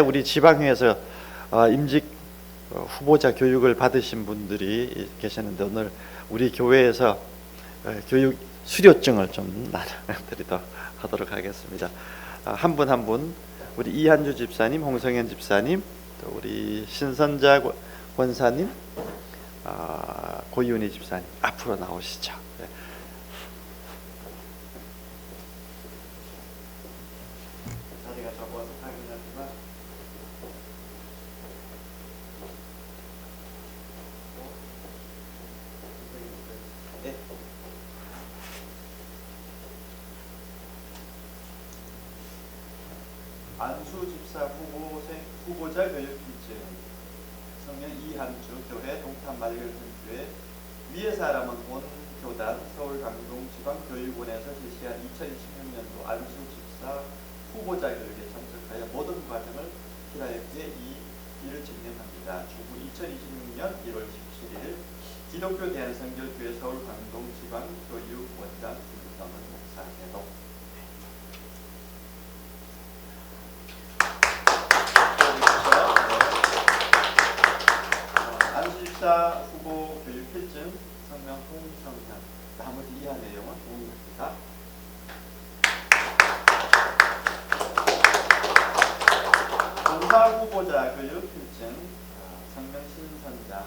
우리 지방회에서 임직 후보자 교육을 받으신 분들이 계셨는데 오늘 우리 교회에서 교육 수료증을 좀 나눠드리도록 하도록 하겠습니다. 한 분 한 분 우리 이한주 집사님, 홍성현 집사님, 또 우리 신선자 권사님, 고이은희 집사님 앞으로 나오시죠. 네. 자리가 적어서 하긴 하지만 네. 안수 집사 후보자 교육 필증 성명 이한주 교회 동탄 말결전교회 위의 사람은 온 교단 서울 강동 지방교육원에서 실시한 2016년도 안수 집사 후보자 교육에 참석하여 모든 과정을 필하였기에 이 일을 증명합니다. 주부 2026년 1월 17일 기독교 대한성결교회 서울 강동 지방교육원장 김성은 목사 대독. 안수집사 후보 교육 필증 성명 홍성현. 나머지 이하 내용은 동의합니다. 권사 후보자 교육 필증 성명 신선자.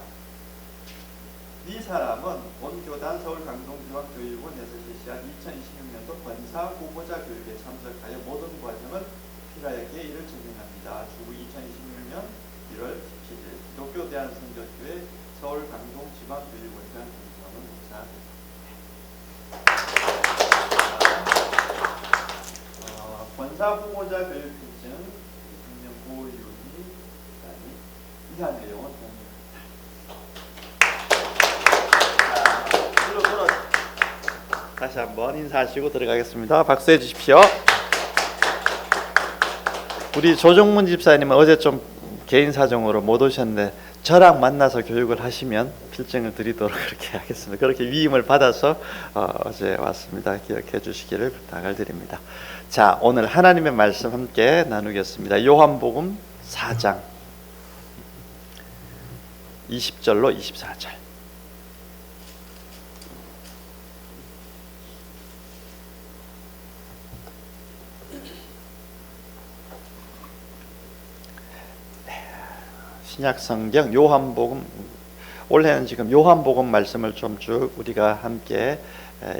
이 사람은 본교단 서울 강동지방교육원에서 실시한 2026년도 권사 후보자 교육에 참석하여 모든 과정을 필하였기에 이를 증명합니다. 주부 2026년 1월 17일 기독교 대한성결교회 서울 강동 지방교육원장 김성은 목사. 권사 후보자 교육 필증 성명 고이은희 이하 내용은 동의합니다. 다시 한번 인사하시고 들어가겠습니다. 박수해 주십시오. 우리 조정문 집사님은 어제 좀 개인 사정으로 못 오셨는데 저랑 만나서 교육을 하시면 필증을 드리도록 그렇게 하겠습니다. 그렇게 위임을 받아서 어제 왔습니다. 기억해 주시기를 부탁을 드립니다. 자, 오늘 하나님의 말씀 함께 나누겠습니다. 요한복음 4장 20절로 24절. 신약성경 요한복음, 올해는 지금 요한복음 말씀을 좀 쭉 우리가 함께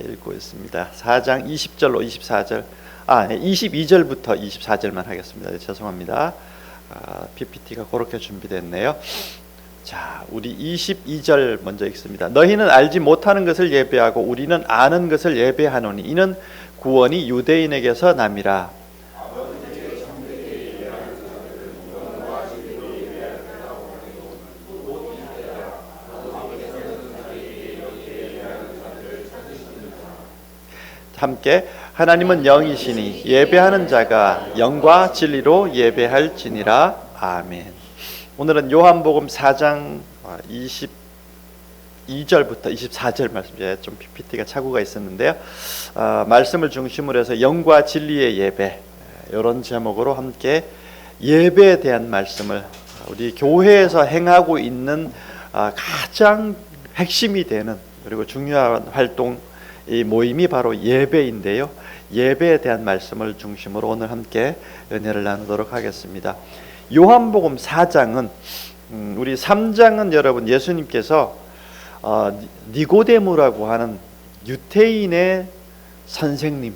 읽고 있습니다. 4장 20절로 24절, 22절부터 24절만 하겠습니다. 죄송합니다. PPT가 그렇게 준비됐네요. 자, 우리 22절 먼저 읽습니다. 너희는 알지 못하는 것을 예배하고 우리는 아는 것을 예배하노니 이는 구원이 유대인에게서 남이라. 함께 하나님은 영이시니 예배하는 자가 영과 진리로 예배할지니라. 아멘. 오늘은 요한복음 4장 22절부터 24절 말씀, 좀 PPT가 착오가 있었는데요. 말씀을 중심으로 해서 영과 진리의 예배, 이런 제목으로 함께 예배에 대한 말씀을 우리 교회에서 행하고 있는 가장 핵심이 되는 그리고 중요한 활동, 이 모임이 바로 예배인데요. 예배에 대한 말씀을 중심으로 오늘 함께 은혜를 나누도록 하겠습니다. 요한복음 4장은 우리 3장은 여러분 예수님께서 니고데모라고 하는 유대인의 선생님,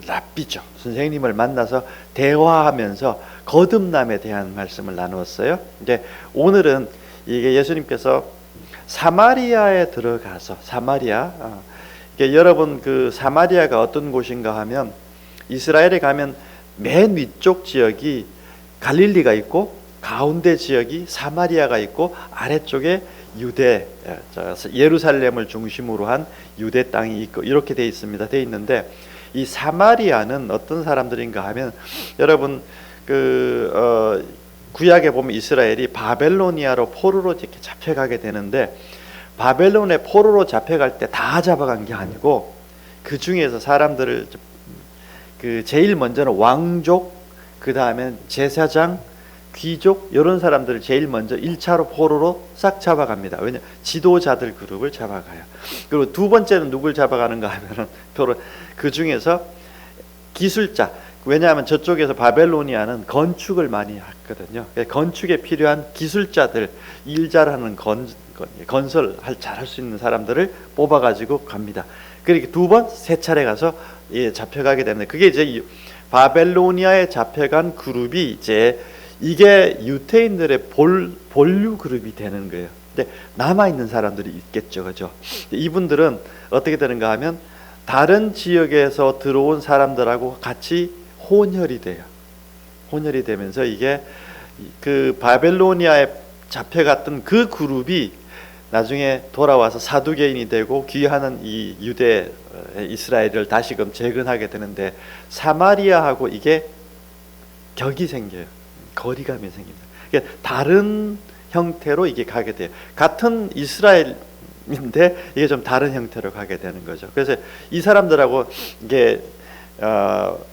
랍비죠. 선생님을 만나서 대화하면서 거듭남에 대한 말씀을 나누었어요. 근데 오늘은 이게 예수님께서 사마리아에 들어가서 여러분 그 사마리아가 어떤 곳인가 하면 이스라엘에 가면 맨 위쪽 지역이 갈릴리가 있고 가운데 지역이 사마리아가 있고 아래쪽에 유대, 예루살렘을 중심으로 한 유대 땅이 있고 이렇게 돼 있습니다. 돼 있는데 이 사마리아는 어떤 사람들인가 하면 여러분 구약에 보면 이스라엘이 바벨로니아로 포로로 이렇게 잡혀가게 되는데 바벨론의 포로로 잡혀갈 때 다 잡아간 게 아니고 그 중에서 사람들을 제일 먼저는 왕족, 그 다음에 제사장, 귀족 이런 사람들을 제일 먼저 1차로 포로로 싹 잡아갑니다. 왜냐 지도자들 그룹을 잡아가요. 그리고 두 번째는 누굴 잡아가는가 하면은 그 중에서 기술자. 왜냐하면 저쪽에서 바벨로니아는 건축을 많이 했거든요. 건축에 필요한 기술자들, 일 잘하는 건설 잘할 수 있는 사람들을 뽑아가지고 갑니다. 그렇게 두 번, 세 차례 가서 잡혀가게 됩니다. 그게 이제 바벨로니아에 잡혀간 그룹이 이제 이게 유대인들의 본류 그룹이 되는 거예요. 근데 남아 있는 사람들이 있겠죠, 그죠? 이분들은 어떻게 되는가 하면 다른 지역에서 들어온 사람들하고 같이 혼혈이 돼요. 혼혈이 되면서 이게 그 바벨로니아에 잡혀갔던 그 그룹이 나중에 돌아와서 사두개인이 되고 귀하는 이 유대 이스라엘을 다시금 재건하게 되는데 사마리아하고 이게 격이 생겨요. 거리감이 생깁니다. 그러니까 다른 형태로 이게 가게 돼요. 같은 이스라엘인데 이게 좀 다른 형태로 가게 되는 거죠. 그래서 이 사람들하고 이게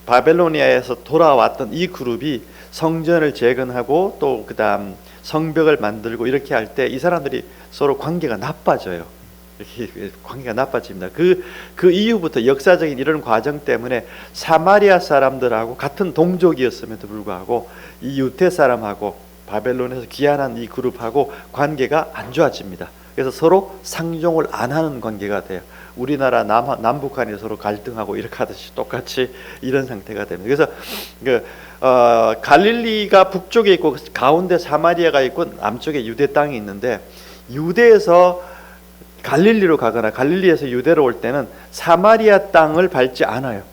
바벨로니아에서 돌아왔던 이 그룹이 성전을 재건하고 또 그다음 성벽을 만들고 이렇게 할 때 이 사람들이 서로 관계가 나빠져요. 이렇게 관계가 나빠집니다. 그 이후부터 역사적인 이런 과정 때문에 사마리아 사람들하고 같은 동족이었음에도 불구하고 이 유대 사람하고 바벨론에서 귀환한 이 그룹하고 관계가 안 좋아집니다. 그래서 서로 상종을 안 하는 관계가 돼요. 우리나라 남북한이 서로 갈등하고 이렇게 하듯이 똑같이 이런 상태가 됩니다. 그래서 갈릴리가 북쪽에 있고 가운데 사마리아가 있고 남쪽에 유대 땅이 있는데 유대에서 갈릴리로 가거나 갈릴리에서 유대로 올 때는 사마리아 땅을 밟지 않아요.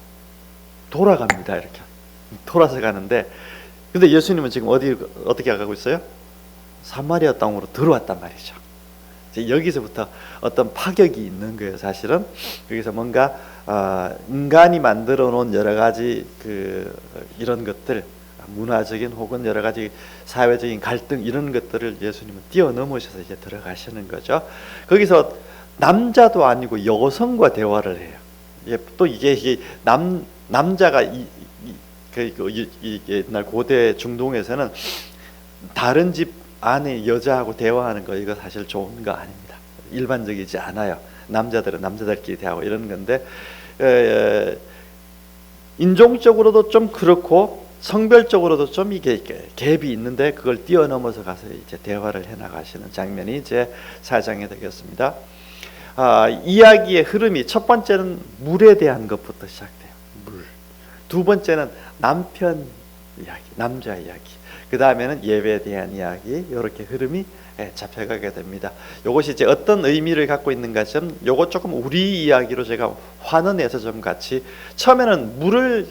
돌아갑니다. 이렇게 돌아서 가는데 근데 예수님은 지금 어떻게 가고 있어요? 사마리아 땅으로 들어왔단 말이죠. 여기서부터 어떤 파격이 있는 거예요. 사실은 여기서 뭔가 인간이 만들어 놓은 여러 가지 이런 것들, 문화적인 혹은 여러 가지 사회적인 갈등 이런 것들을 예수님은 뛰어넘으셔서 이제 들어가시는 거죠. 거기서 남자도 아니고 여성과 대화를 해요. 또 이게 남자가 옛날 고대 중동에서는 다른 집 안에 여자하고 대화하는 거 이거 사실 좋은 거 아닙니다. 일반적이지 않아요. 남자들은 남자들끼리 대화하고 이런 건데 인종적으로도 좀 그렇고 성별적으로도 좀 이게 갭이 있는데 그걸 뛰어넘어서 가서 이제 대화를 해 나가시는 장면이 이제 4장에 되겠습니다. 이야기의 흐름이 첫 번째는 물에 대한 것부터 시작돼요. 물. 두 번째는 남편 이야기, 남자 이야기. 그 다음에는 예배에 대한 이야기, 이렇게 흐름이 잡혀가게 됩니다. 이것이 이제 어떤 의미를 갖고 있는가 좀 요거 조금 우리 이야기로 제가 환원해서 좀 같이 처음에는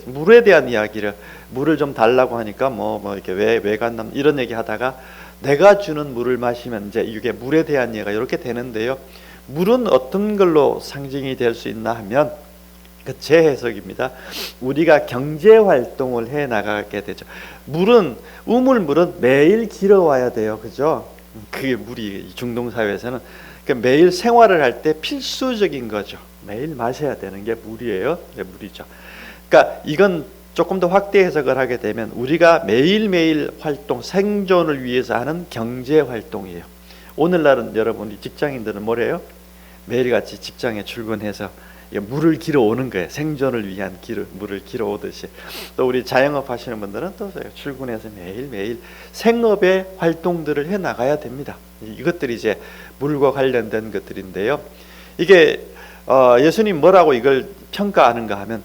물에 대한 이야기를 물을 좀 달라고 하니까 뭐 이렇게 왜 간다 이런 얘기 하다가 내가 주는 물을 마시면 이제 이게 물에 대한 이야기가 이렇게 되는데요. 물은 어떤 걸로 상징이 될 수 있나 하면 제 해석입니다. 우리가 경제 활동을 해 나가게 되죠. 우물물은 매일 길어와야 돼요. 그죠? 그게 물이 중동 사회에서는 그러니까 매일 생활을 할 때 필수적인 거죠. 매일 마셔야 되는 게 물이에요. 물이죠. 그러니까 이건 조금 더 확대 해석을 하게 되면 우리가 매일매일 활동, 생존을 위해서 하는 경제 활동이에요. 오늘날은 여러분이 직장인들은 뭐래요? 매일같이 직장에 출근해서 물을 길어오는 거예요. 생존을 위한 물을 길어오듯이. 또 우리 자영업 하시는 분들은 또 출근해서 매일매일 생업의 활동들을 해 나가야 됩니다. 이것들이 이제 물과 관련된 것들인데요. 이게 예수님 뭐라고 이걸 평가하는가 하면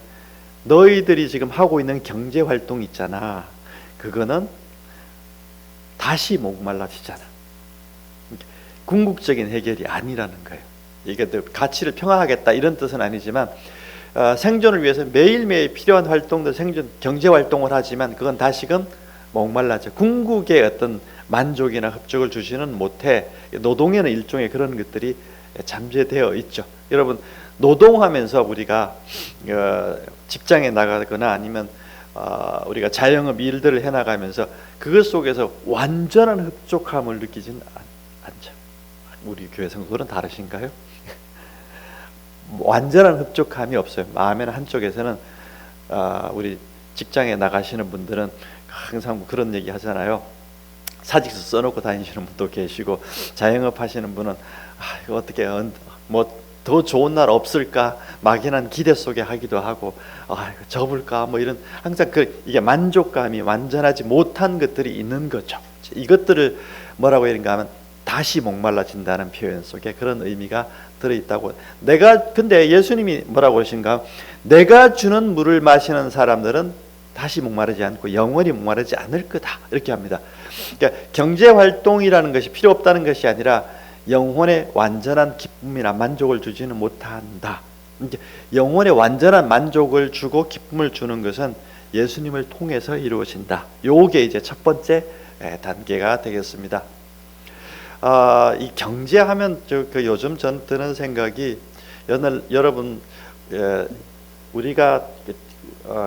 너희들이 지금 하고 있는 경제 활동 있잖아. 그거는 다시 목말라지잖아. 궁극적인 해결이 아니라는 거예요. 이게 가치를 평화하겠다 이런 뜻은 아니지만 생존을 위해서 매일매일 필요한 활동들 경제 활동을 하지만 그건 다시금 목말라져 궁극의 어떤 만족이나 흡족을 주지는 못해. 노동에는 일종의 그런 것들이 잠재되어 있죠. 여러분 노동하면서 우리가 직장에 나가거나 아니면 우리가 자영업 일들을 해나가면서 그것 속에서 완전한 흡족함을 느끼지는 않죠. 우리 교회 성도들은 다르신가요? 완전한 흡족함이 없어요. 마음에는 한쪽에서는 우리 직장에 나가시는 분들은 항상 그런 얘기 하잖아요. 사직서 써놓고 다니시는 분도 계시고, 자영업 하시는 분은 이거 어떻게 뭐 더 좋은 날 없을까 막연한 기대 속에 하기도 하고, 이거 접을까 뭐 이런, 항상 이게 만족감이 완전하지 못한 것들이 있는 거죠. 이것들을 뭐라고 이런가 하면 다시 목말라진다는 표현 속에 그런 의미가 들어있다고. 근데 예수님이 뭐라고 하신가? 내가 주는 물을 마시는 사람들은 다시 목마르지 않고 영원히 목마르지 않을 거다, 이렇게 합니다. 그러니까 경제활동이라는 것이 필요 없다는 것이 아니라 영혼의 완전한 기쁨이나 만족을 주지는 못한다. 영혼의 완전한 만족을 주고 기쁨을 주는 것은 예수님을 통해서 이루어진다. 요게 이제 첫 번째 단계가 되겠습니다. 이 경제하면 요즘 전 드는 생각이, 여러분 우리가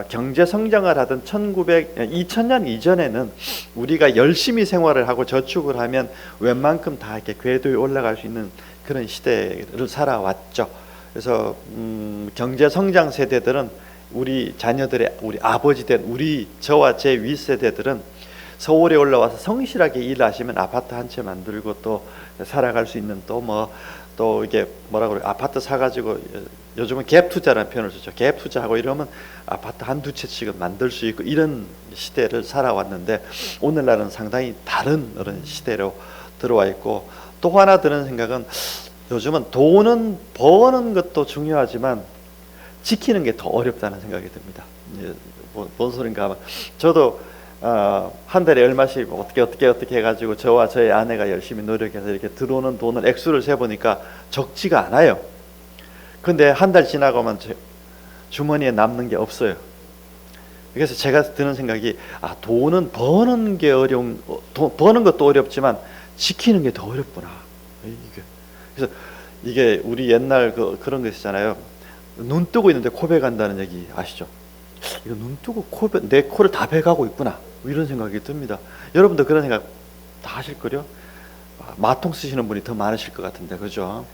경제 성장을 하던 2000년 이전에는 우리가 열심히 생활을 하고 저축을 하면 웬만큼 다 이렇게 궤도에 올라갈 수 있는 그런 시대를 살아왔죠. 그래서 경제 성장 세대들은 우리 자녀들의, 우리 아버지들, 저와 제 윗세대들은 서울에 올라와서 성실하게 일하시면 아파트 한 채 만들고 또 살아갈 수 있는, 또 이게 뭐라고 그래요? 아파트 사가지고, 요즘은 갭 투자라는 표현을 쓰죠. 갭 투자하고 이러면 아파트 한두 채씩은 만들 수 있고, 이런 시대를 살아왔는데, 오늘날은 상당히 다른 그런 시대로 들어와 있고, 또 하나 드는 생각은, 요즘은 돈은 버는 것도 중요하지만 지키는 게 더 어렵다는 생각이 듭니다. 뭔 소린가 하면, 저도 한 달에 얼마씩 어떻게 해가지고 저와 저희 아내가 열심히 노력해서 이렇게 들어오는 돈을 액수를 세보니까 적지가 않아요. 근데 한 달 지나가면 주머니에 남는 게 없어요. 그래서 제가 드는 생각이, 돈은 버는 게 버는 것도 어렵지만 지키는 게 더 어렵구나. 그래서 이게 우리 옛날 그런 거 있잖아요. 눈 뜨고 있는데 코 베간다는 얘기 아시죠? 이거 눈 뜨고 내 코를 다 베가고 있구나, 이런 생각이 듭니다. 여러분도 그런 생각 다 하실걸요? 마통 쓰시는 분이 더 많으실 것 같은데, 그죠?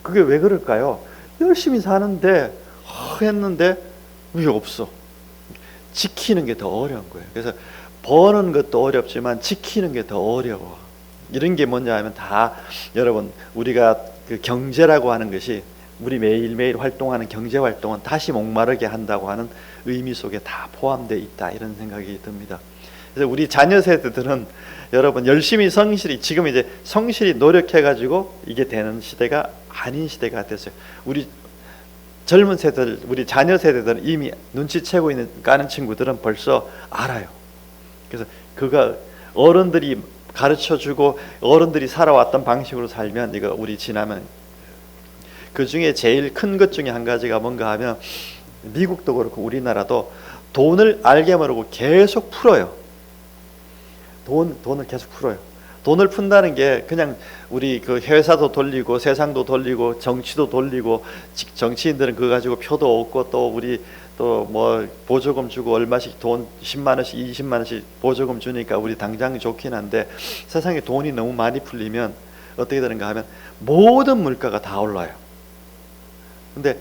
그게 왜 그럴까요? 열심히 사는데 했는데 왜 없어? 지키는 게 더 어려운 거예요. 그래서 버는 것도 어렵지만 지키는 게 더 어려워. 이런 게 뭐냐 하면, 다 여러분, 우리가 그 경제라고 하는 것이, 우리 매일매일 활동하는 경제활동은 다시 목마르게 한다고 하는 의미 속에 다 포함되어 있다, 이런 생각이 듭니다. 그래서 우리 자녀 세대들은 여러분 열심히 지금 이제 성실히 노력해가지고 이게 되는 시대가 아닌 시대가 됐어요. 우리 젊은 세대들, 우리 자녀 세대들은 이미 눈치채고 가는 친구들은 벌써 알아요. 그래서 어른들이 가르쳐주고 어른들이 살아왔던 방식으로 살면, 이거 우리 지나면, 그 중에 제일 큰 것 중에 한 가지가 뭔가 하면, 미국도 그렇고 우리나라도 돈을 알게 모르고 계속 풀어요. 돈을 계속 풀어요. 돈을 푼다는 게 그냥 우리 그 회사도 돌리고 세상도 돌리고 정치도 돌리고, 정치인들은 그거 가지고 표도 얻고, 또 우리 또 뭐 보조금 주고 얼마씩 돈 10만 원씩 20만 원씩 보조금 주니까 우리 당장 좋긴 한데, 세상에 돈이 너무 많이 풀리면 어떻게 되는가 하면 모든 물가가 다 올라요. 근데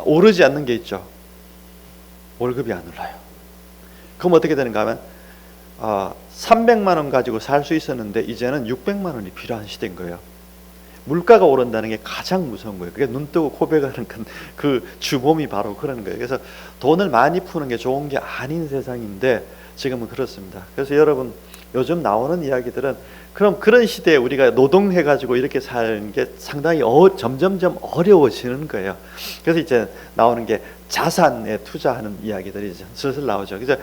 오르지 않는 게 있죠. 월급이 안 올라요. 그럼 어떻게 되는가 하면 300만 원 가지고 살 수 있었는데 이제는 600만 원이 필요한 시대인 거예요. 물가가 오른다는 게 가장 무서운 거예요. 그게 눈 뜨고 코 베가는 그 주범이 바로 그런 거예요. 그래서 돈을 많이 푸는 게 좋은 게 아닌 세상인데 지금은 그렇습니다. 그래서 여러분, 요즘 나오는 이야기들은, 그럼 그런 시대에 우리가 노동해가지고 이렇게 사는 게 상당히 점점점 어려워지는 거예요. 그래서 이제 나오는 게 자산에 투자하는 이야기들이 이제 슬슬 나오죠. 그래서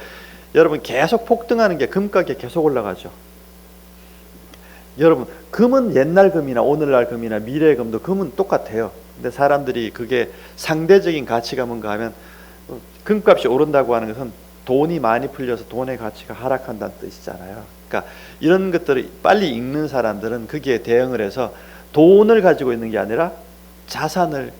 여러분, 계속 폭등하는 게 금가게 계속 올라가죠. 여러분, 금은 옛날 금이나 오늘날 금이나 미래 금도 금은 똑같아요. 근데 사람들이 그게 상대적인 가치가 뭔가 하면, 금값이 오른다고 하는 것은 돈이 많이 풀려서 돈의 가치가 하락한다는 뜻이잖아요. 그러니까 이런 것들을 빨리 읽는 사람들은 거기에 대응을 해서 돈을 가지고 있는 게 아니라 자산을,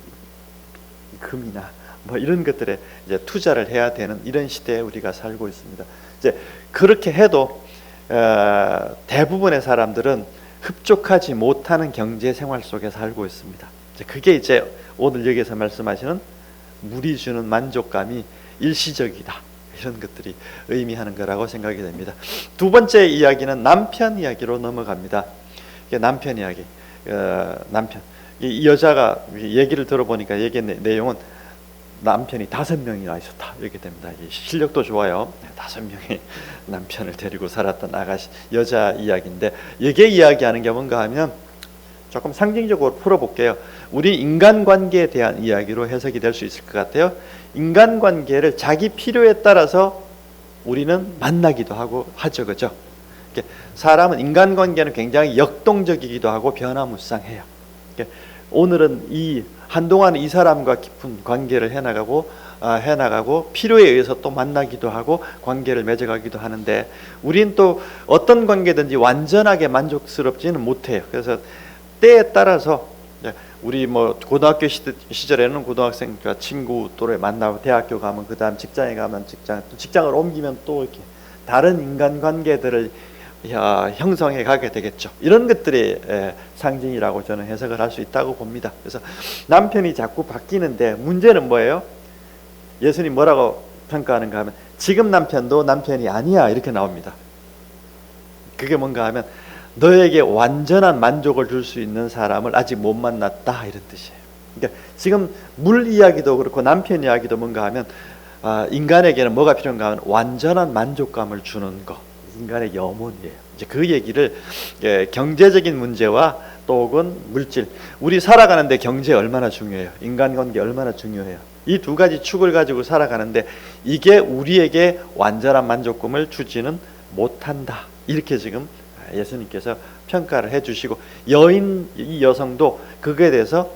금이나 뭐 이런 것들에 이제 투자를 해야 되는 이런 시대에 우리가 살고 있습니다. 이제 그렇게 해도 대부분의 사람들은 흡족하지 못하는 경제 생활 속에 살고 있습니다. 그게 이제 오늘 여기서 말씀하시는 물이 주는 만족감이 일시적이다, 이런 것들이 의미하는 거라고 생각이 됩니다. 두 번째 이야기는 남편 이야기로 넘어갑니다. 남편 이야기. 남편. 이 여자가 얘기를 들어보니까 얘기 내용은 남편이 5명이나 있었다 이렇게 됩니다. 실력도 좋아요. 5명의 남편을 데리고 살았던 여자 이야기인데, 이게 이야기하는 게 뭔가 하면 조금 상징적으로 풀어볼게요. 우리 인간관계에 대한 이야기로 해석이 될 수 있을 것 같아요. 인간관계를 자기 필요에 따라서 우리는 만나기도 하죠, 그죠? 사람은 인간관계는 굉장히 역동적이기도 하고 변화무쌍해요. 오늘은 한동안 이 사람과 깊은 관계를 해나가고 필요에 의해서 또 만나기도 하고 관계를 맺어가기도 하는데, 우린 또 어떤 관계든지 완전하게 만족스럽지는 못해요. 그래서 때에 따라서 우리 고등학교 시절에는 고등학생과 친구 또래 만나고, 대학교 가면 그 다음 직장에 가면 직장을 옮기면 또 이렇게 다른 인간관계들을 형성해 가게 되겠죠. 이런 것들이 상징이라고 저는 해석을 할 수 있다고 봅니다. 그래서 남편이 자꾸 바뀌는데, 문제는 뭐예요? 예수님 뭐라고 평가하는가 하면 지금 남편도 남편이 아니야 이렇게 나옵니다. 그게 뭔가 하면 너에게 완전한 만족을 줄 수 있는 사람을 아직 못 만났다 이런 뜻이에요. 그러니까 지금 물 이야기도 그렇고 남편 이야기도 뭔가 하면 인간에게는 뭐가 필요한가 하면 완전한 만족감을 주는 거, 인간의 염원이에요. 이제 그 얘기를 경제적인 문제와 또 혹은 물질, 우리 살아가는데 경제 얼마나 중요해요. 인간관계 얼마나 중요해요. 이 두 가지 축을 가지고 살아가는데 이게 우리에게 완전한 만족감을 주지는 못한다. 이렇게 지금 예수님께서 평가를 해주시고, 이 여성도 그거에 대해서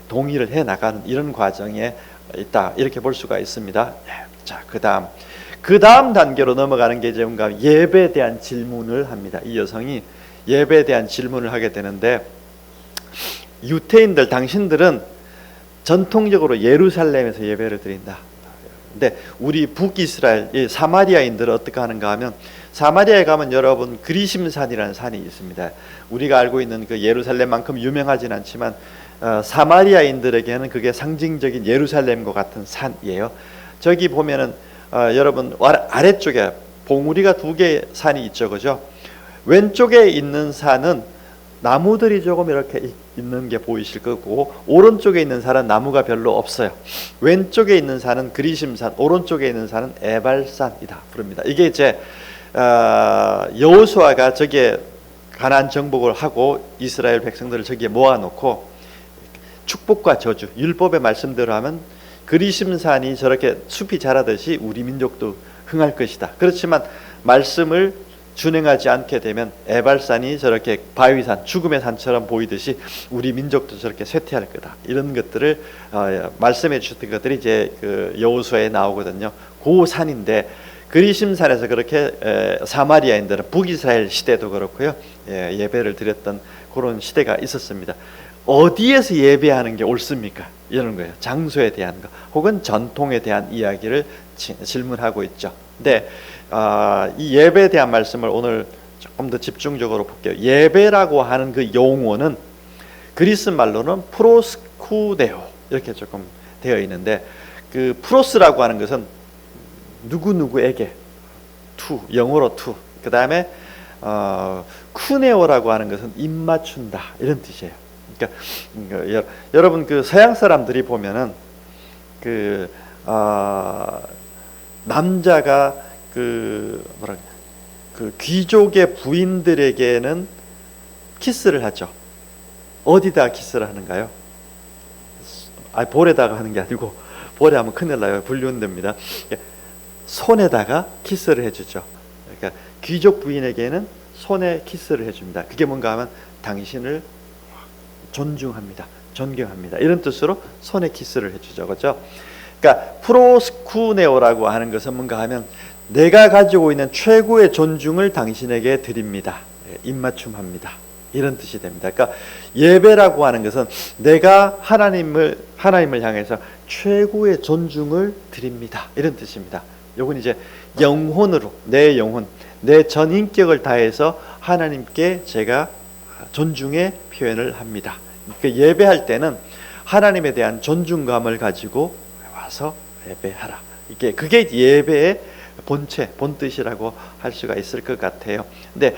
동의를 해 나가는 이런 과정에 있다 이렇게 볼 수가 있습니다. 자, 그 다음 단계로 넘어가는 게 뭔가 예배에 대한 질문을 합니다. 이 여성이 예배에 대한 질문을 하게 되는데, 유태인들, 당신들은 전통적으로 예루살렘에서 예배를 드린다. 근데 우리 북이스라엘 사마리아인들은 어떻게 하는가 하면, 사마리아에 가면 여러분 그리심산이라는 산이 있습니다. 우리가 알고 있는 그 예루살렘만큼 유명하진 않지만 사마리아인들에게는 그게 상징적인 예루살렘과 같은 산이에요. 저기 보면은 여러분 아래쪽에 봉우리가 2개 산이 있죠, 그죠? 왼쪽에 있는 산은 나무들이 조금 이렇게 있는 게 보이실 거고, 오른쪽에 있는 산은 나무가 별로 없어요. 왼쪽에 있는 산은 그리심산, 오른쪽에 있는 산은 에발산이다 부릅니다. 이게 이제 여호수아가 저기에 가나안 정복을 하고 이스라엘 백성들을 저기에 모아놓고 축복과 저주, 율법의 말씀대로 하면 그리심산이 저렇게 숲이 자라듯이 우리 민족도 흥할 것이다. 그렇지만 말씀을 준행하지 않게 되면 에발산이 저렇게 바위산, 죽음의 산처럼 보이듯이 우리 민족도 저렇게 쇠퇴할 거다. 이런 것들을 말씀해 주셨던 것들이 이제 그 여호수아에 나오거든요. 그 산인데, 그리심산에서 그렇게 사마리아인들은 북이스라엘 시대도 그렇고요, 예배를 드렸던 그런 시대가 있었습니다. 어디에서 예배하는 게 옳습니까? 이런 거예요. 장소에 대한 거 혹은 전통에 대한 이야기를 질문하고 있죠. 근데 이 예배에 대한 말씀을 오늘 조금 더 집중적으로 볼게요. 예배라고 하는 그 용어는 그리스 말로는 프로스쿠네오 이렇게 조금 되어 있는데, 그 프로스라고 하는 것은 누구누구에게, 영어로 그 다음에 쿠네오라고 하는 것은 입맞춘다 이런 뜻이에요. 그러니까 여러분 그 서양 사람들이 보면은 그 남자가 그 귀족의 부인들에게는 키스를 하죠. 어디다 키스를 하는가요? 볼에다가 하는 게 아니고, 볼에 하면 큰일 나요. 불륜됩니다. 손에다가 키스를 해주죠. 그러니까 귀족 부인에게는 손에 키스를 해줍니다. 그게 뭔가 하면 당신을 존중합니다, 존경합니다, 이런 뜻으로 손에 키스를 해주죠, 그렇죠? 그러니까 프로스쿠네오라고 하는 것은 뭔가 하면 내가 가지고 있는 최고의 존중을 당신에게 드립니다, 입맞춤합니다, 이런 뜻이 됩니다. 그러니까 예배라고 하는 것은 내가 하나님을 향해서 최고의 존중을 드립니다, 이런 뜻입니다. 요건 이제 영혼으로, 내 영혼, 내 전 인격을 다해서 하나님께 제가 존중의 표현을 합니다. 그러니까 예배할 때는 하나님에 대한 존중감을 가지고 와서 예배하라. 그게 예배의 본체, 본뜻이라고 할 수가 있을 것 같아요. 근데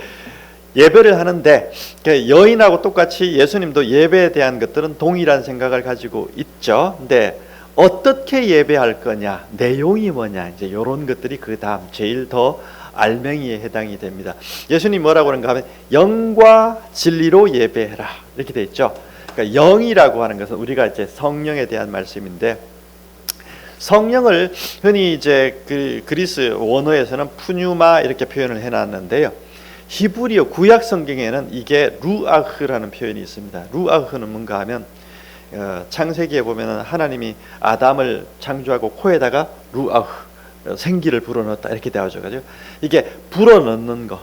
예배를 하는데 여인하고 똑같이 예수님도 예배에 대한 것들은 동일한 생각을 가지고 있죠. 근데 어떻게 예배할 거냐, 내용이 뭐냐, 이제 이런 것들이 그 다음 제일 더 알맹이에 해당이 됩니다. 예수님 뭐라고 그런가 하면 영과 진리로 예배해라 이렇게 돼 있죠. 그러니까 영이라고 하는 것은 우리가 이제 성령에 대한 말씀인데, 성령을 흔히 이제 그 그리스 원어에서는 푸뉴마 이렇게 표현을 해놨는데요. 히브리어 구약 성경에는 이게 루아흐라는 표현이 있습니다. 루아흐는 뭔가 하면 창세기에 보면은 하나님이 아담을 창조하고 코에다가 루아흐 생기를 불어넣었다 이렇게 되어져 가지고, 이게 불어넣는 것,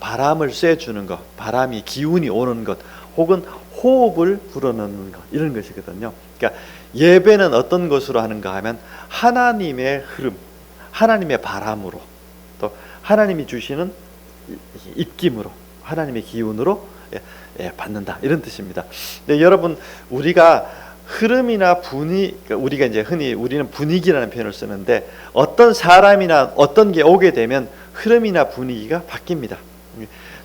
바람을 쐬주는 것, 바람이 기운이 오는 것, 혹은 호흡을 불어넣는 것, 이런 것이거든요. 그러니까 예배는 어떤 것으로 하는가 하면 하나님의 흐름, 하나님의 바람으로, 또 하나님이 주시는 입김으로, 하나님의 기운으로 받는다 이런 뜻입니다. 근데 여러분, 우리가 흐름이나 우리가 이제 흔히 우리는 분위기라는 표현을 쓰는데, 어떤 사람이나 어떤 게 오게 되면 흐름이나 분위기가 바뀝니다.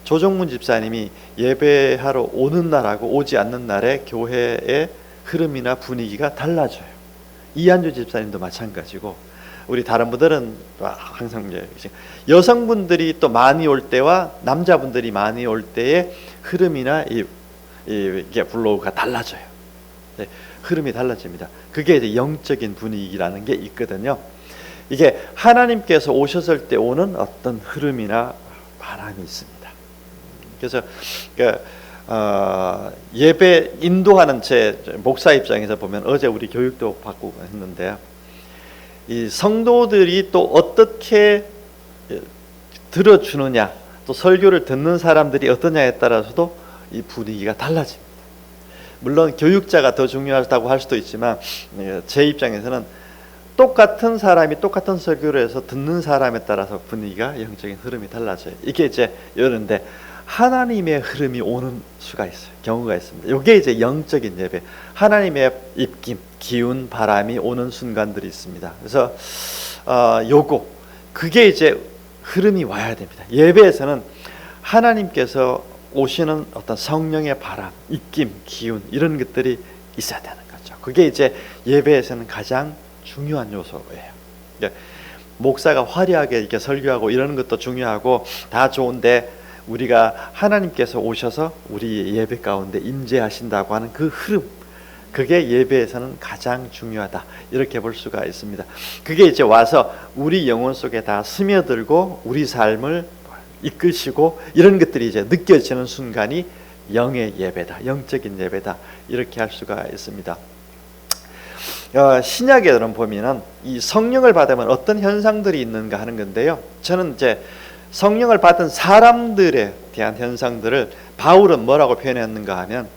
조정문 집사님이 예배하러 오는 날하고 오지 않는 날에 교회의 흐름이나 분위기가 달라져요. 이한주 집사님도 마찬가지고, 우리 다른 분들은 항상 여성분들이 또 많이 올 때와 남자분들이 많이 올 때의 흐름이나 이게 블로우가 달라져요. 네, 흐름이 달라집니다. 그게 이제 영적인 분위기라는 게 있거든요. 이게 하나님께서 오셨을 때 오는 어떤 흐름이나 바람이 있습니다. 그래서 예배 인도하는 제 목사 입장에서 보면, 어제 우리 교육도 받고 했는데요, 이 성도들이 또 어떻게 들어주느냐, 또 설교를 듣는 사람들이 어떠냐에 따라서도 이 분위기가 달라집니다. 물론 교육자가 더 중요하다고 할 수도 있지만, 제 입장에서는 똑같은 사람이 똑같은 설교를 해서 듣는 사람에 따라서 분위기가, 영적인 흐름이 달라져요. 이게 이제 이런데 하나님의 흐름이 오는 수가 있어요. 경우가 있습니다. 이게 이제 영적인 예배, 하나님의 입김, 기운, 바람이 오는 순간들이 있습니다. 그래서 그게 이제 흐름이 와야 됩니다. 예배에서는 하나님께서 오시는 어떤 성령의 바람, 입김, 기운, 이런 것들이 있어야 되는 거죠. 그게 이제 예배에서는 가장 중요한 요소예요. 목사가 화려하게 이렇게 설교하고 이러는 것도 중요하고 다 좋은데, 우리가 하나님께서 오셔서 우리 예배 가운데 임재하신다고 하는 그 흐름, 그게 예배에서는 가장 중요하다 이렇게 볼 수가 있습니다. 그게 이제 와서 우리 영혼 속에 다 스며들고 우리 삶을 이끄시고, 이런 것들이 이제 느껴지는 순간이 영의 예배다, 영적인 예배다 이렇게 할 수가 있습니다. 신약에 보면은 이 성령을 받으면 어떤 현상들이 있는가 하는 건데요, 저는 이제 성령을 받은 사람들에 대한 현상들을 바울은 뭐라고 표현했는가 하면,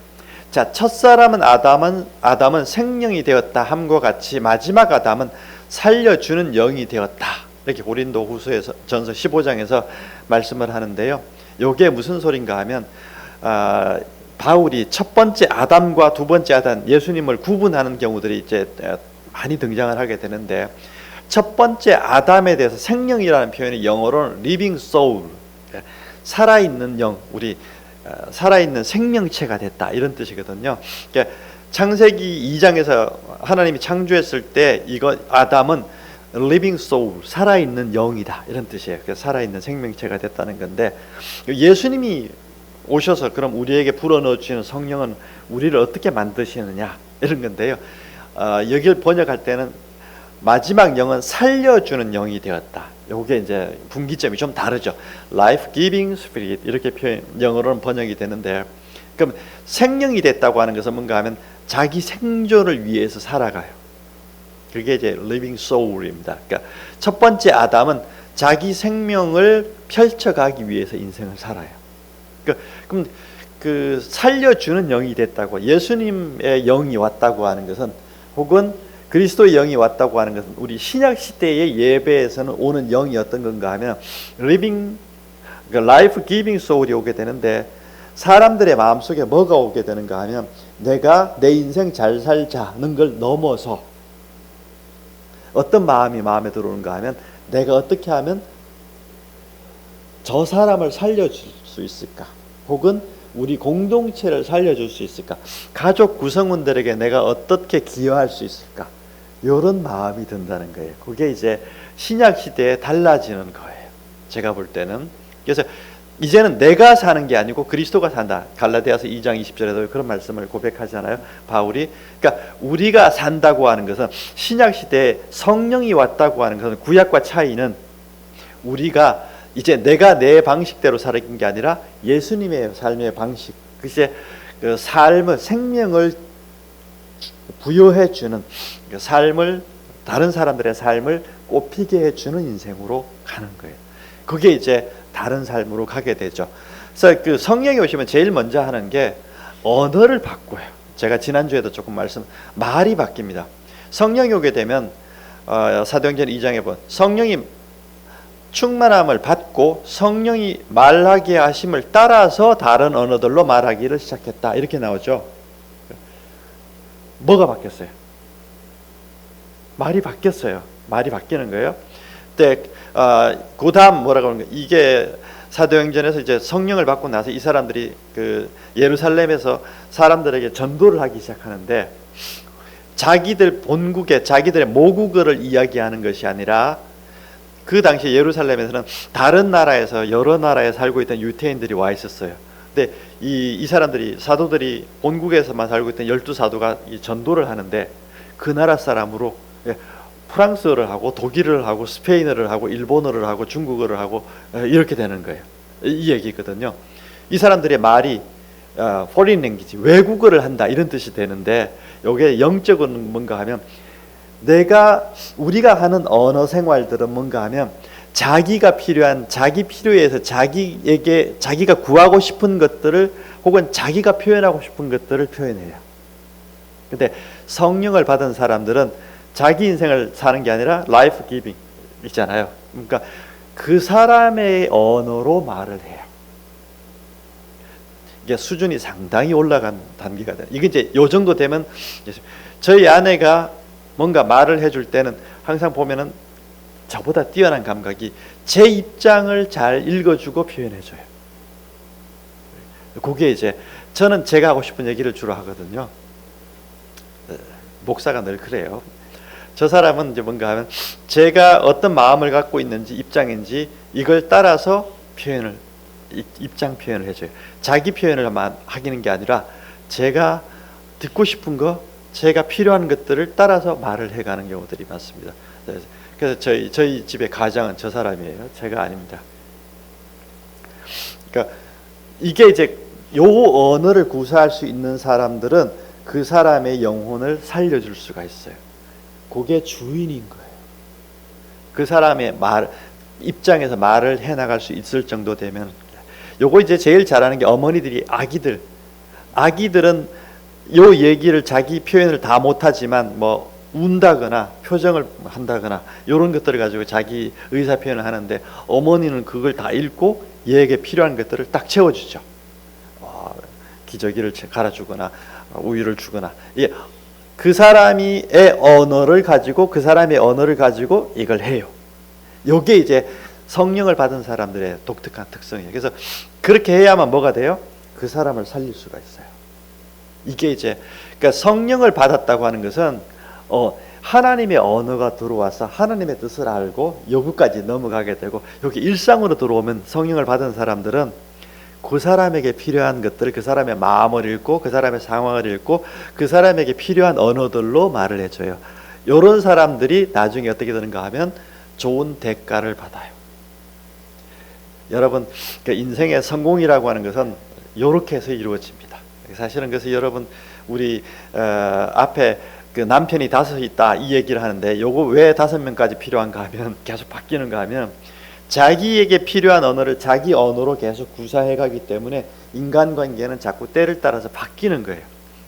자, 첫사람은 아담은 생명이 되었다 함과 같이 마지막 아담은 살려주는 영이 되었다, 이렇게 고린도후서에서 전서 15장에서 말씀을 하는데요. 이게 무슨 소린가 하면, 바울이 첫 번째 아담과 두 번째 아담, 예수님을 구분하는 경우들이 이제 많이 등장을 하게 되는데, 첫 번째 아담에 대해서 생명이라는 표현이 영어로는 living soul, 살아있는 영, 우리 살아있는 생명체가 됐다 이런 뜻이거든요. 그러니까 창세기 2장에서 하나님이 창조했을 때 이거 아담은 living soul, 살아있는 영이다 이런 뜻이에요. 그래서 살아있는 생명체가 됐다는 건데, 예수님이 오셔서 그럼 우리에게 불어넣어 주시는 성령은 우리를 어떻게 만드시느냐 이런 건데요. 여기를 번역할 때는 마지막 영은 살려주는 영이 되었다. 요게 이제 분기점이 좀 다르죠. Life giving spirit 이렇게 영어로는 번역이 되는데, 그럼 생명이 됐다고 하는 것은 뭔가 하면 자기 생존을 위해서 살아가요. 그게 이제 living soul입니다. 그러니까 첫 번째 아담은 자기 생명을 펼쳐가기 위해서 인생을 살아요. 그럼 그 살려주는 영이 됐다고, 예수님의 영이 왔다고 하는 것은, 혹은 그리스도의 영이 왔다고 하는 것은, 우리 신약 시대의 예배에서는 오는 영이 어떤 건가 하면 living, life giving soul이 오게 되는데, 사람들의 마음속에 뭐가 오게 되는가 하면, 내가 내 인생 잘 살자는 걸 넘어서 어떤 마음이 마음에 들어오는가 하면 내가 어떻게 하면 저 사람을 살려줄 수 있을까? 혹은 우리 공동체를 살려줄 수 있을까? 가족 구성원들에게 내가 어떻게 기여할 수 있을까? 이런 마음이 든다는 거예요. 그게 이제 신약 시대에 달라지는 거예요. 제가 볼 때는. 그래서 이제는 내가 사는 게 아니고 그리스도가 산다. 갈라디아서 2장 20절에도 그런 말씀을 고백하잖아요. 바울이. 그러니까 우리가 산다고 하는 것은 신약 시대에 성령이 왔다고 하는 것은 구약과 차이는 우리가 이제 내가 내 방식대로 살아가는 게 아니라 예수님의 삶의 방식, 글쎄 그 삶을 생명을 부여해 주는 그 삶을 다른 사람들의 삶을 꽃피게 해 주는 인생으로 가는 거예요. 그게 이제 다른 삶으로 가게 되죠. 그래서 그 성령이 오시면 제일 먼저 하는 게 언어를 바꿔요. 제가 지난주에도 조금 말이 바뀝니다. 성령이 오게 되면 사도행전 2장에 보면 성령이 충만함을 받고 성령이 말하게 하심을 따라서 다른 언어들로 말하기를 시작했다. 이렇게 나오죠. 뭐가 바뀌었어요? 말이 바뀌었어요. 말이 바뀌는 거예요. 근데 그 다음 뭐라고 하는 거예요? 이게 사도행전에서 이제 성령을 받고 나서 이 사람들이 그 예루살렘에서 사람들에게 전도를 하기 시작하는데 자기들 본국에 자기들의 모국어를 이야기하는 것이 아니라 그 당시 예루살렘에서는 다른 나라에서 여러 나라에 살고 있던 유태인들이 와 있었어요. 근데 이 사람들이 사도들이 본국에서만 살고 있던 12사도가 이 전도를 하는데 그 나라 사람으로 프랑스어를 하고 독일어를 하고 스페인어를 하고 일본어를 하고 중국어를 하고 이렇게 되는 거예요. 이 얘기거든요. 이 사람들의 말이 foreign language, 외국어를 한다 이런 뜻이 되는데 이게 영적은 뭔가 하면 우리가 하는 언어 생활들은 뭔가 하면 자기가 필요한 자기 필요에서 자기가 구하고 싶은 것들을 혹은 자기가 표현하고 싶은 것들을 표현해요. 근데 성령을 받은 사람들은 자기 인생을 사는 게 아니라 life giving 있잖아요. 그러니까 그 사람의 언어로 말을 해요. 이게 수준이 상당히 올라간 단계가 돼요. 이게 이제 요 정도 되면 저희 아내가 뭔가 말을 해줄 때는 항상 보면은 저보다 뛰어난 감각이 제 입장을 잘 읽어주고 표현해줘요. 그게 이제 저는 제가 하고 싶은 얘기를 주로 하거든요. 목사가 늘 그래요. 저 사람은 이제 뭔가 하면 제가 어떤 마음을 갖고 있는지 입장인지 이걸 따라서 입장 표현을 해줘요. 자기 표현을 하기는 게 아니라 제가 듣고 싶은 거 제가 필요한 것들을 따라서 말을 해가는 경우들이 많습니다. 그래서 저희 집의 가장은 저 사람이에요. 제가 아닙니다. 그러니까 이게 이제 요 언어를 구사할 수 있는 사람들은 그 사람의 영혼을 살려줄 수가 있어요. 그게 주인인 거예요. 그 사람의 입장에서 말을 해나갈 수 있을 정도 되면 요거 이제 제일 잘하는 게 어머니들이 아기들은 요 얘기를 자기 표현을 다 못하지만 뭐 운다거나 표정을 한다거나 이런 것들을 가지고 자기 의사 표현을 하는데 어머니는 그걸 다 읽고 얘에게 필요한 것들을 딱 채워주죠. 기저귀를 갈아주거나 우유를 주거나 그 사람의 언어를 가지고 이걸 해요. 요게 이제 성령을 받은 사람들의 독특한 특성이에요. 그래서 그렇게 해야만 뭐가 돼요? 그 사람을 살릴 수가 있어요. 이게 이제 그러니까 성령을 받았다고 하는 것은 하나님의 언어가 들어와서 하나님의 뜻을 알고 여기까지 넘어가게 되고 여기 일상으로 들어오면 성령을 받은 사람들은 그 사람에게 필요한 것들을 그 사람의 마음을 읽고 그 사람의 상황을 읽고 그 사람에게 필요한 언어들로 말을 해줘요. 이런 사람들이 나중에 어떻게 되는가 하면 좋은 대가를 받아요. 여러분 인생의 성공이라고 하는 것은 이렇게 해서 이루어집니다. 사실은 그래서 여러분 우리 앞에 그 남편이 5 있다 이 얘기를 하는데 요거 왜 5명까지 필요한가 하면 계속 바뀌는가 하면 자기에게 필요한 언어를 자기 언어로 계속 구사해 가기 때문에 인간관계는 자꾸 때를 따라서 바뀌는 거예요.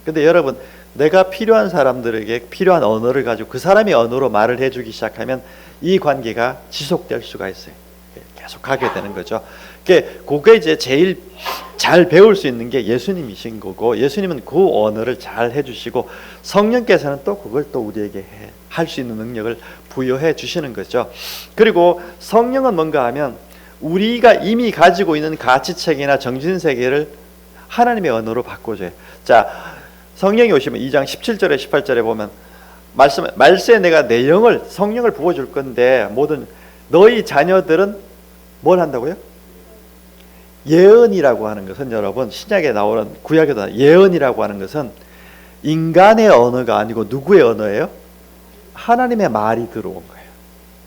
근데 여러분 내가 필요한 사람들에게 필요한 언어를 가지고 그 사람의 언어로 말을 해주기 시작하면 이 관계가 지속될 수가 있어요. 계속 가게 되는 거죠. 그게 이제 제일 잘 배울 수 있는 게 예수님이신 거고 예수님은 그 언어를 잘 해주시고 성령께서는 또 그걸 또 우리에게 할 수 있는 능력을 부여해 주시는 거죠. 그리고 성령은 뭔가 하면 우리가 이미 가지고 있는 가치체계나 정신세계를 하나님의 언어로 바꿔줘요. 자, 성령이 오시면 2장 17절에 18절에 보면 말세에 내가 내 영을 성령을 부어줄 건데 모든 너희 자녀들은 뭘 한다고요? 예언이라고 하는 것은 여러분 신약에 나오는 구약에 나오는 예언이라고 하는 것은 인간의 언어가 아니고 누구의 언어예요? 하나님의 말이 들어온 거예요.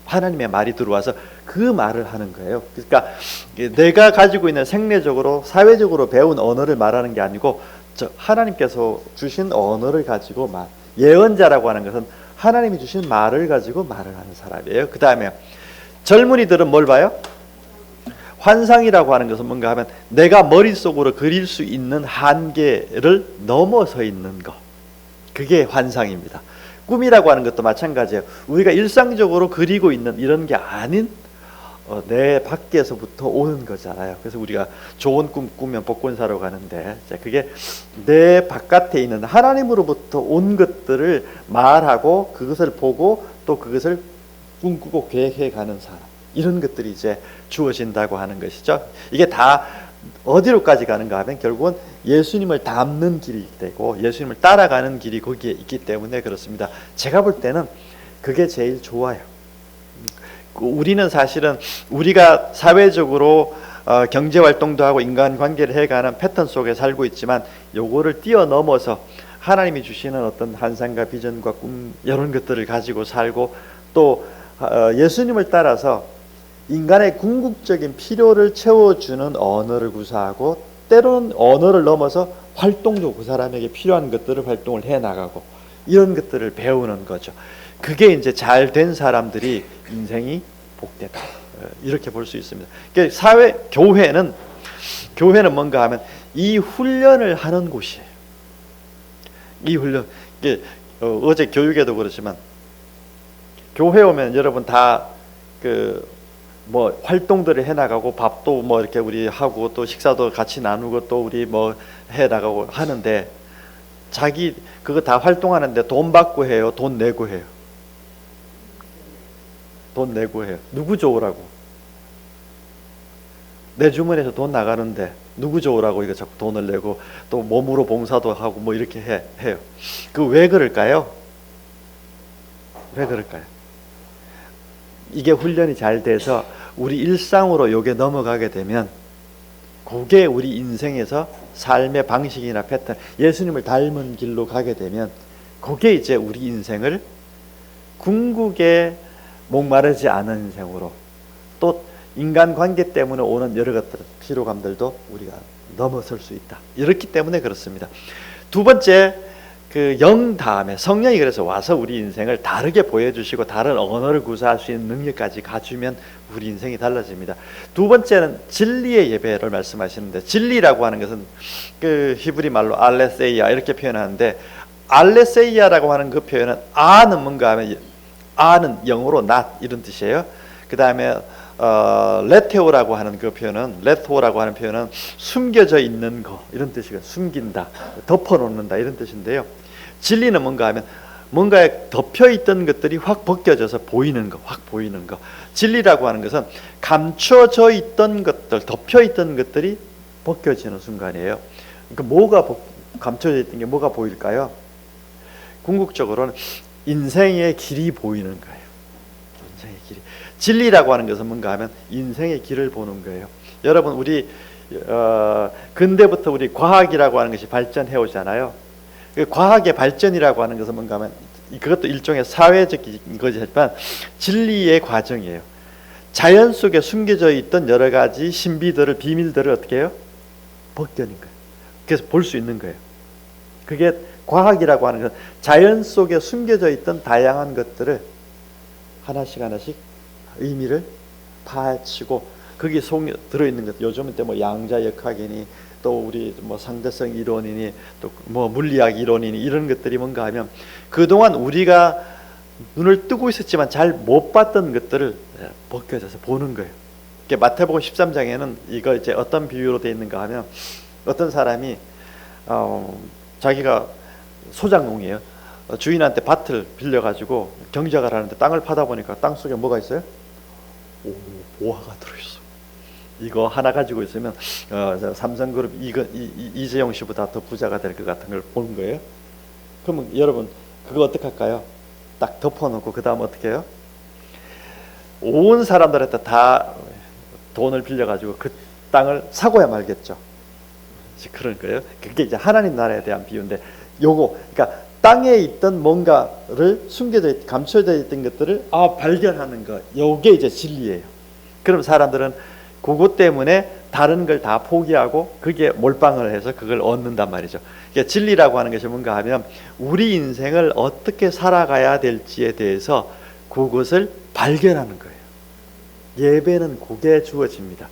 하나님의 말이 들어와서 그 말을 하는 거예요. 그러니까 내가 가지고 있는 생리적으로 사회적으로 배운 언어를 말하는 게 아니고 하나님께서 주신 언어를 가지고 예언자라고 하는 것은 하나님이 주신 말을 가지고 말을 하는 사람이에요. 그 다음에 젊은이들은 뭘 봐요? 환상이라고 하는 것은 뭔가 하면 내가 머릿속으로 그릴 수 있는 한계를 넘어서 있는 것, 그게 환상입니다. 꿈이라고 하는 것도 마찬가지예요. 우리가 일상적으로 그리고 있는 이런 게 아닌 내 밖에서부터 오는 거잖아요. 그래서 우리가 좋은 꿈 꾸면 복권 사러 가는데 그게 내 바깥에 있는 하나님으로부터 온 것들을 말하고 그것을 보고 또 그것을 꿈꾸고 계획해 가는 사람, 이런 것들이 이제 주어진다고 하는 것이죠. 이게 다 어디로까지 가는가 하면 결국은 예수님을 닮는 길이 되고 예수님을 따라가는 길이 거기에 있기 때문에 그렇습니다. 제가 볼 때는 그게 제일 좋아요. 우리는 사실은 우리가 사회적으로 경제활동도 하고 인간관계를 해가는 패턴 속에 살고 있지만 요거를 뛰어넘어서 하나님이 주시는 어떤 환상과 비전과 꿈 이런 것들을 가지고 살고 또 예수님을 따라서 인간의 궁극적인 필요를 채워주는 언어를 구사하고 때로는 언어를 넘어서 활동도 그 사람에게 필요한 것들을 활동을 해나가고 이런 것들을 배우는 거죠. 그게 이제 잘 된 사람들이 인생이 복되다, 이렇게 볼 수 있습니다. 그러니까 교회는 뭔가 하면 이 훈련을 하는 곳이에요. 이 훈련, 어제 교육에도 그렇지만 교회 오면 여러분 다 뭐 활동들을 해나가고 밥도 뭐 이렇게 우리 하고 또 식사도 같이 나누고 또 우리 뭐 해나가고 하는데 자기 그거 다 활동하는데 돈 받고 해요? 돈 내고 해요? 돈 내고 해요. 누구 좋으라고? 내 주머니에서 돈 나가는데 누구 좋으라고 이거 자꾸 돈을 내고 또 몸으로 봉사도 하고 뭐 이렇게 해요. 그 왜 그럴까요? 왜 그럴까요? 이게 훈련이 잘 돼서 우리 일상으로 요게 넘어가게 되면 그게 우리 인생에서 삶의 방식이나 패턴, 예수님을 닮은 길로 가게 되면 그게 이제 우리 인생을 궁극에 목마르지 않은 인생으로 또 인간관계 때문에 오는 여러 것들, 피로감들도 우리가 넘어설 수 있다. 이렇기 때문에 그렇습니다. 두 번째, 그 영 다음에 성령이 그래서 와서 우리 인생을 다르게 보여주시고 다른 언어를 구사할 수 있는 능력까지 가주면 우리 인생이 달라집니다. 두 번째는 진리의 예배를 말씀하시는데, 진리라고 하는 것은 그 히브리 말로 알레세이아 이렇게 표현하는데, 알레세이아라고 하는 그 표현은 아는 뭔가 하면 아는 영어로 not 이런 뜻이에요. 그 다음에 레테오라고 하는 그 표현은 레토라고 하는 표현은 숨겨져 있는 거 이런 뜻이고 숨긴다, 덮어놓는다 이런 뜻인데요. 진리는 뭔가 하면 뭔가에 덮여있던 것들이 확 벗겨져서 보이는 거, 확 보이는 거. 진리라고 하는 것은 감춰져 있던 것들, 덮여있던 것들이 벗겨지는 순간이에요. 그러니까 뭐가 감춰져 있던 게 뭐가 보일까요? 궁극적으로는 인생의 길이 보이는 거예요. 인생의 길이. 진리라고 하는 것은 뭔가 하면 인생의 길을 보는 거예요. 여러분 우리 근대부터 우리 과학이라고 하는 것이 발전해 오잖아요. 그 과학의 발전이라고 하는 것은 뭔가 하면 그것도 일종의 사회적인 거지만 진리의 과정이에요. 자연 속에 숨겨져 있던 여러 가지 신비들을, 비밀들을 어떻게 해요? 벗겨낸 거예요. 그래서 볼 수 있는 거예요. 그게 과학이라고 하는 건 자연 속에 숨겨져 있던 다양한 것들을 하나씩 하나씩 의미를 파헤치고 거기 속에 들어있는 것, 요즘은 또 뭐 양자역학이니 또 우리 뭐 상대성 이론이니 또 뭐 물리학 이론이니 이런 것들이 뭔가 하면 그동안 우리가 눈을 뜨고 있었지만 잘 못 봤던 것들을 벗겨져서 보는 거예요. 마태복음 13장에는 이거 이제 어떤 비유로 되어 있는가 하면 어떤 사람이 자기가 소작농이에요. 주인한테 밭을 빌려가지고 경작을 하는데 땅을 파다 보니까 땅 속에 뭐가 있어요? 오, 보화가 들어있어. 이거 하나 가지고 있으면 삼성그룹 이재용 씨보다 더 부자가 될 것 같은 걸 보는 거예요. 그러면 여러분 그거 어떻게 할까요? 딱 덮어놓고 그 다음 어떻게 해요? 온 사람들한테 다 돈을 빌려가지고 그 땅을 사고야 말겠죠. 그런 거예요. 그게 이제 하나님 나라에 대한 비유인데, 요거 그러니까 땅에 있던 뭔가를 숨겨져 감춰져 있던 것들을 발견하는 거, 요게 이제 진리예요. 그럼 사람들은 그것 때문에 다른 걸 다 포기하고 그게 몰빵을 해서 그걸 얻는단 말이죠. 그러니까 진리라고 하는 것이 뭔가 하면 우리 인생을 어떻게 살아가야 될지에 대해서 그것을 발견하는 거예요. 예배는 그게 주어집니다.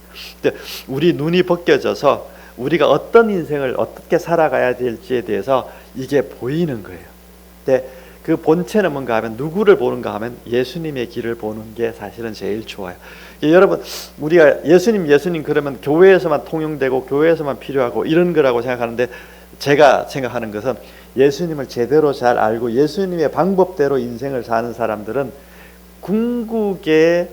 우리 눈이 벗겨져서 우리가 어떤 인생을 어떻게 살아가야 될지에 대해서 이게 보이는 거예요. 근데 그 본체는 뭔가 하면 누구를 보는가 하면 예수님의 길을 보는 게 사실은 제일 좋아요. 여러분 우리가 예수님 그러면 교회에서만 통용되고 교회에서만 필요하고 이런 거라고 생각하는데, 제가 생각하는 것은 예수님을 제대로 잘 알고 예수님의 방법대로 인생을 사는 사람들은 궁극의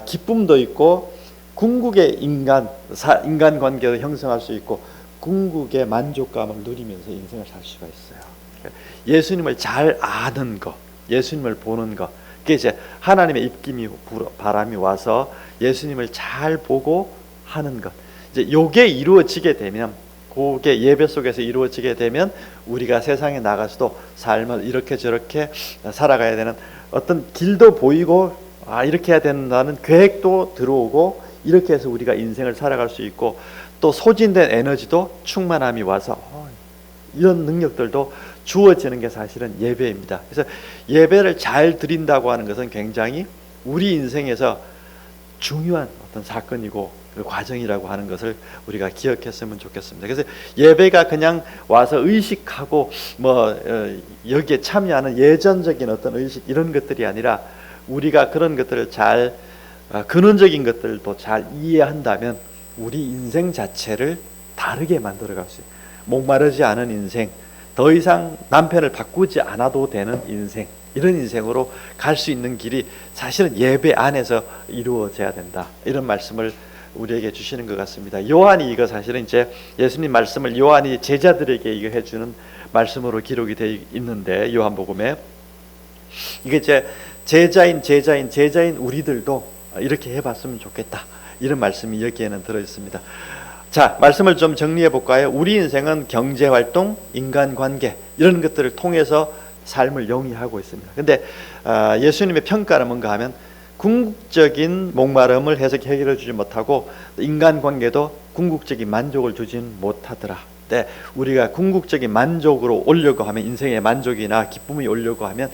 기쁨도 있고 궁극의 인간관계도 형성할 수 있고 궁극의 만족감을 누리면서 인생을 살 수가 있어요. 예수님을 잘 아는 것, 예수님을 보는 것, 그게 이제 하나님의 입김이 바람이 와서 예수님을 잘 보고 하는 것, 이제 요게 이루어지게 되면, 그게 예배 속에서 이루어지게 되면 우리가 세상에 나가서도 삶을 이렇게 저렇게 살아가야 되는 어떤 길도 보이고 이렇게 해야 된다는 계획도 들어오고, 이렇게 해서 우리가 인생을 살아갈 수 있고, 또 소진된 에너지도 충만함이 와서 이런 능력들도 주어지는 게 사실은 예배입니다. 그래서 예배를 잘 드린다고 하는 것은 굉장히 우리 인생에서 중요한 어떤 사건이고 그 과정이라고 하는 것을 우리가 기억했으면 좋겠습니다. 그래서 예배가 그냥 와서 의식하고 여기에 참여하는 예전적인 어떤 의식 이런 것들이 아니라, 우리가 그런 것들을 잘 근원적인 것들도 잘 이해한다면 우리 인생 자체를 다르게 만들어갈 수 있어요. 목마르지 않은 인생, 더 이상 남편을 바꾸지 않아도 되는 인생, 이런 인생으로 갈 수 있는 길이 사실은 예배 안에서 이루어져야 된다, 이런 말씀을 우리에게 주시는 것 같습니다. 요한이 이거 사실은 이제 예수님 말씀을 요한이 제자들에게 이거 해주는 말씀으로 기록이 되어 있는데, 요한복음에 이게 이제 제자인 우리들도 이렇게 해봤으면 좋겠다, 이런 말씀이 여기에는 들어있습니다. 자, 말씀을 좀 정리해 볼까요? 우리 인생은 경제활동, 인간관계 이런 것들을 통해서 삶을 영위하고 있습니다. 근데 예수님의 평가는 뭔가 하면 궁극적인 목마름을 해결해 주지 못하고 인간관계도 궁극적인 만족을 주진 못하더라. 네, 우리가 궁극적인 만족으로 오려고 하면, 인생의 만족이나 기쁨이 오려고 하면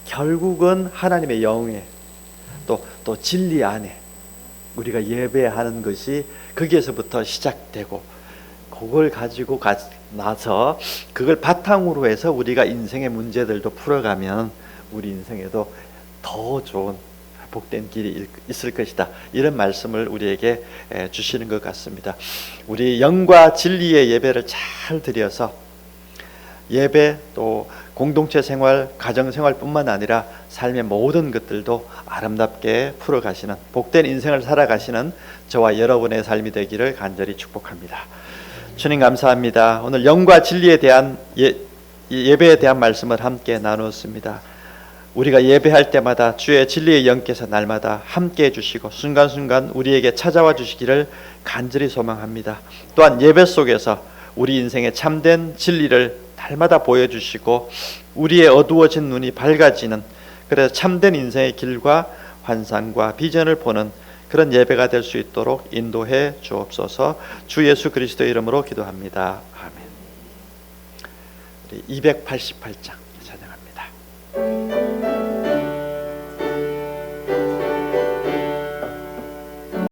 결국은 하나님의 영에 또 진리 안에 우리가 예배하는 것이 거기에서부터 시작되고, 그걸 가지고 나서 그걸 바탕으로 해서 우리가 인생의 문제들도 풀어가면 우리 인생에도 더 좋은 복된 길이 있을 것이다, 이런 말씀을 우리에게 주시는 것 같습니다. 우리 영과 진리의 예배를 잘 드려서 예배, 또 공동체 생활, 가정 생활뿐만 아니라 삶의 모든 것들도 아름답게 풀어가시는 복된 인생을 살아가시는 저와 여러분의 삶이 되기를 간절히 축복합니다. 주님 감사합니다. 오늘 영과 진리에 대한 예배에 대한 말씀을 함께 나누었습니다. 우리가 예배할 때마다 주의 진리의 영께서 날마다 함께 해주시고 순간순간 우리에게 찾아와 주시기를 간절히 소망합니다. 또한 예배 속에서 우리 인생의 참된 진리를 날마다 보여주시고 우리의 어두워진 눈이 밝아지는, 그래서 참된 인생의 길과 환상과 비전을 보는 그런 예배가 될 수 있도록 인도해 주옵소서. 주 예수 그리스도의 이름으로 기도합니다. 아멘. 288장